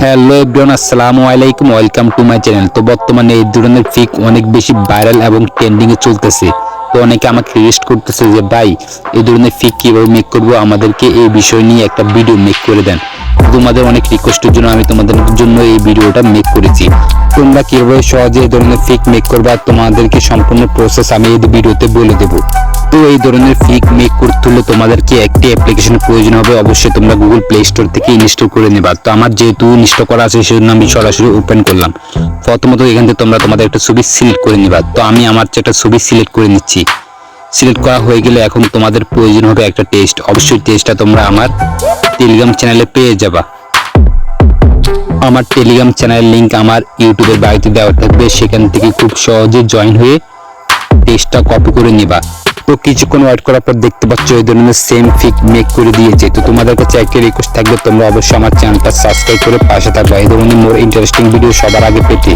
Hello everyone, আসসালামু আলাইকুম, welcome to my channel. তো বর্তমানে এই ধরনের ফিক অনেক বেশি ভাইরাল এবং ট্রেন্ডিং এ চলতেছে। তো অনেকে আমাকে রিকোয়েস্ট করতেছে যে ভাই এই ধরনের ফিক কিভাবে মেক করব, আমাদেরকে এই বিষয় নিয়ে একটা ভিডিও মেক করে দেন। তোমাদের অনেক রিকোয়েস্টের জন্য আমি তোমাদের জন্য এই ভিডিওটা মেক করেছি। তোমরা কিভাবে সহজে এই ধরনের ফিক মেক করবা তোমাদেরকে সম্পূর্ণ প্রসেস আমি এই ভিডিওতে বলে দেবো। তো এই ধরনের ফিক মেক করতে হলে তোমাদেরকে একটি অ্যাপ্লিকেশনের প্রয়োজন হবে। অবশ্যই তোমরা গুগল প্লে স্টোর থেকে ইনস্টল করে নেবা। তো আমার যেহেতু ইনস্টল করা আছে সেজন্য আমি সরাসরি ওপেন করলাম। প্রথমত এখান থেকে তোমরা তোমাদের একটা ছবি সিলেক্ট করে নিবা। তো আমি আমার একটা ছবি সিলেক্ট করে নিচ্ছি। সিলেক্ট করা হয়ে গেলে এখন তোমাদের প্রয়োজন হবে একটা টেক্সট। অবশ্যই টেক্সটটা তোমরা আমার টেলিগ্রাম চ্যানেলে পেয়ে যাবা। আমার টেলিগ্রাম চ্যানেলের লিংক আমার ইউটিউবের বাড়িতে দেওয়া থাকবে, সেখান থেকে খুব সহজে জয়েন হয়ে টেক্সটটা কপি করে নিবা। তো কিছুক্ষণ ওয়েট করার পর দেখতে পাচ্ছ এই ধরনের সেম ফিক মেক করে দিয়েছে। তো তোমাদের কাছে একটা রিকোয়েস্ট থাকবে, তোমরা অবশ্যই আমার চ্যানেলটা সাবস্ক্রাইব করে পাশে থাকবে এই ধরনের মোর ইন্টারেস্টিং ভিডিও সবার আগে পেতে।